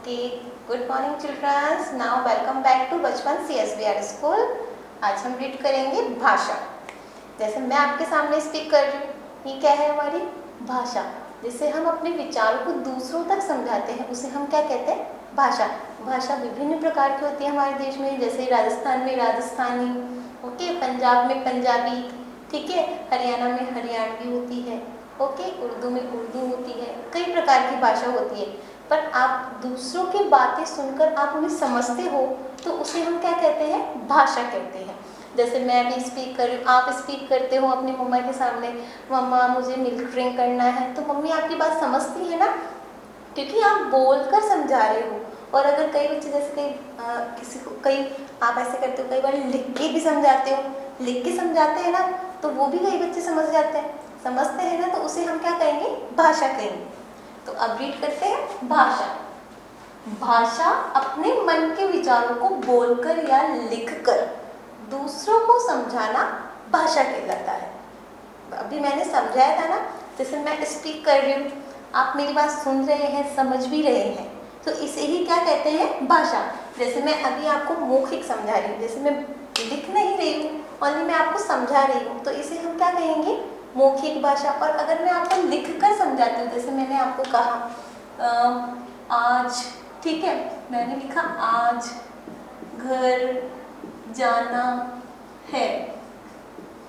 Okay, good morning children. Now welcome back to बचपन CSBR school. आज हम read करेंगे भाषा। जैसे मैं आपके सामने स्पीक कर रही हूँ, ये क्या है हमारी भाषा, जिसे हम अपने विचारों को दूसरों तक समझाते हैं, उसे हम क्या कहते हैं, भाषा। भाषा विभिन्न प्रकार की होती है हमारे देश में, जैसे राजस्थान में राजस्थानी, ओके, पंजाब में पंजाबी, ठीक है, हरियाणा में हरियाणवी होती है, ओके, उर्दू में उर्दू होती है, कई प्रकार की भाषा होती है। पर आप दूसरों की बातें सुनकर आप उन्हें समझते हो तो उसे हम क्या कहते हैं, भाषा कहते हैं। जैसे मैं भी स्पीक कर रही हूँ, आप स्पीक करते हो अपनी मम्मा के सामने, मम्मा मुझे मिल्क ड्रिंक करना है, तो मम्मी आपकी बात समझती है ना, क्योंकि आप बोलकर समझा रहे हो। और अगर कई बच्चे जैसे कई किसी को कई आप ऐसे करते हो, कई बार लिख के भी समझाते हो, लिख के समझाते हैं ना, तो वो भी कई बच्चे समझ जाते हैं, समझते हैं ना, तो उसे हम क्या कहेंगे, भाषा कहेंगे। तो अब रीड करते हैं भाषा। भाषा अपने मन के विचारों को बोलकर या लिखकर दूसरों को समझाना भाषा कहलाता है। अभी मैंने समझाया था ना, जैसे मैं स्पीक कर रही हूँ, आप मेरी बात सुन रहे हैं, समझ भी रहे हैं, तो इसे ही क्या कहते हैं, भाषा। जैसे मैं अभी आपको मौखिक समझा रही हूँ, जैसे मैं लिख नहीं रही हूँ, ओनली मैं आपको समझा रही हूँ, तो इसे हम क्या कहेंगे, मौखिक भाषा। और अगर मैं आपको लिख कर समझाती हूँ, जैसे मैंने आपको कहा आज, ठीक है, मैंने लिखा आज घर जाना है,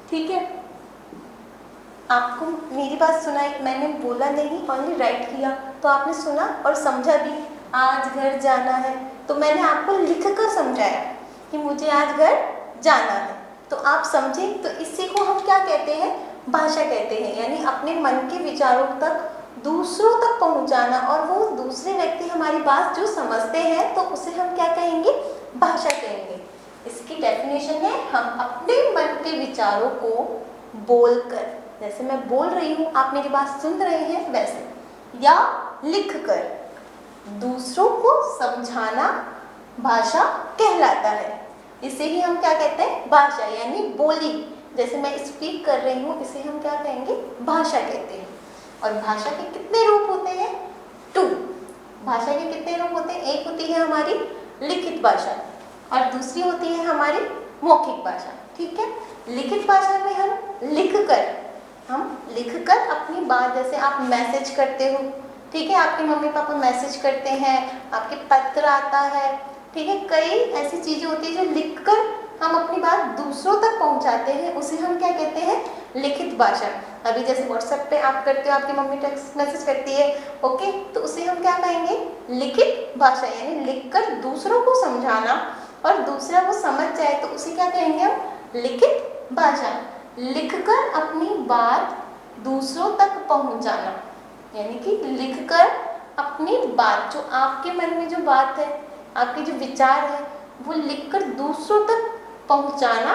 ठीक है, आपको मेरी बात सुनाई, मैंने बोला नहीं, ओनली राइट किया, तो आपने सुना और समझा भी, आज घर जाना है, तो मैंने आपको लिख कर समझाया कि मुझे आज घर जाना है, तो आप समझे, तो इसी को हम क्या कहते हैं, भाषा कहते हैं। यानी अपने मन के विचारों तक दूसरों तक पहुंचाना, और वो दूसरे व्यक्ति हमारी बात जो समझते हैं तो उसे हम क्या कहेंगे, भाषा कहेंगे। इसकी डेफिनेशन है, हम अपने मन के विचारों को बोलकर, जैसे मैं बोल रही हूँ, आप मेरी बात सुन रहे हैं वैसे, या लिखकर दूसरों को समझाना भाषा कहलाता है। इसे ही हम क्या कहते हैं, भाषा, यानी बोली। जैसे मैं स्पीक कर रही हूँ, इसे हम क्या कहेंगे, भाषा कहते हैं। और भाषा के कितने रूप होते हैं, 2। भाषा के कितने रूप होते हैं, एक होती है हमारी लिखित भाषा और दूसरी होती है हमारी मौखिक भाषा, ठीक है। लिखित भाषा में हम लिखकर अपनी बात, जैसे आप मैसेज करते हो, ठीक है, आपके मम्मी पापा मैसेज करते हैं, आपके पत्र आता है, ठीक है, कई ऐसी चीजें होती है जो लिखकर हम अपनी बात दूसरों तक पहुंचाते हैं, उसे हम क्या कहते हैं, लिखित भाषा। अभी जैसे व्हाट्सएप पे आप करते हो, आपकी मम्मी टेक्स्ट मैसेज करती है, ओके, तो उसे हम क्या कहेंगे, लिखित भाषा, यानी लिखकर दूसरों को समझाना और दूसरा वो समझ जाए तो उसे क्या कहेंगे हम, लिखित भाषा। लिखकर अपनी बात दूसरों तक पहुंचाना, यानी कि लिखकर अपनी बात, जो आपके मन में जो बात है, आपके जो विचार है, वो लिखकर दूसरों तक पहुंचाना,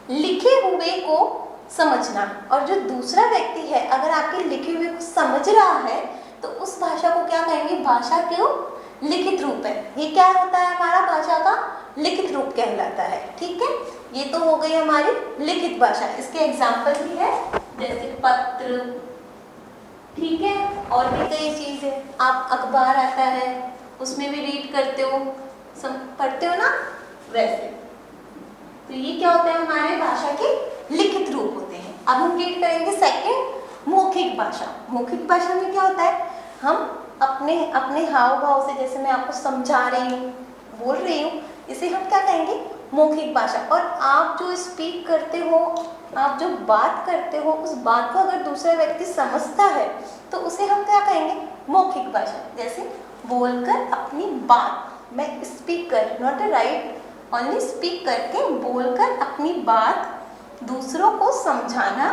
लिखे हुए को समझना। और जो दूसरा व्यक्ति है, अगर आपके लिखे हुए को समझ रहा है तो उस भाषा को क्या कहेंगे, भाषा क्यों, लिखित रूप है। ये क्या होता है, हमारा भाषा का लिखित रूप कहलाता है, ठीक है। ये तो हो गई हमारी लिखित भाषा। इसके एग्जाम्पल भी है, जैसे पत्र, ठीक है, और भी कई चीज है। आप अखबार आता है, उसमें भी रीड करते हो, पढ़ते हो ना, वैसे। तो ये क्या होता है, हमारे भाषा के लिखित रूप होते हैं। अब हम रीड करेंगे सेकंड, मौखिक भाषा। मौखिक भाषा में क्या होता है, हम अपने हाव भाव से, जैसे मैं आपको समझा रही हूँ, बोल रही हूँ, इसे हम क्या कहेंगे, मौखिक भाषा। और आप जो स्पीक करते हो, आप जो बात करते हो, उस बात को अगर दूसरा व्यक्ति समझता है तो उसे हम क्या कहेंगे, मौखिक भाषा। जैसे बोलकर अपनी बात, मैं स्पीक कर, not a right, only speak करके, बोलकर अपनी बात दूसरों को समझाना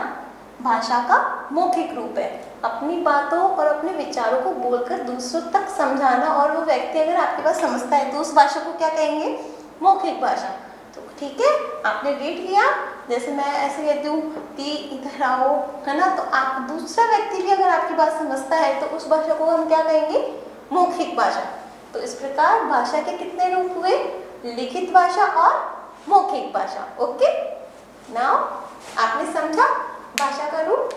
भाषा का मौखिक रूप है। अपनी बातों और अपने विचारों को बोलकर दूसरों तक समझाना, और वो व्यक्ति अगर आपकी बात समझता है तो उस भाषा को क्या कहेंगे, मौखिक भाषा। तो ठीक है, आपने रीड किया। जैसे मैं ऐसे कहती हूँ कि इधर आओ, है ना, तो आप, दूसरा व्यक्ति भी अगर आपकी बात समझता है तो उस भाषा को हम क्या कहेंगे, मौखिक भाषा। तो इस प्रकार भाषा के कितने रूप हुए, लिखित भाषा और मौखिक भाषा। ओके, नाउ आपने समझा भाषा का रूप।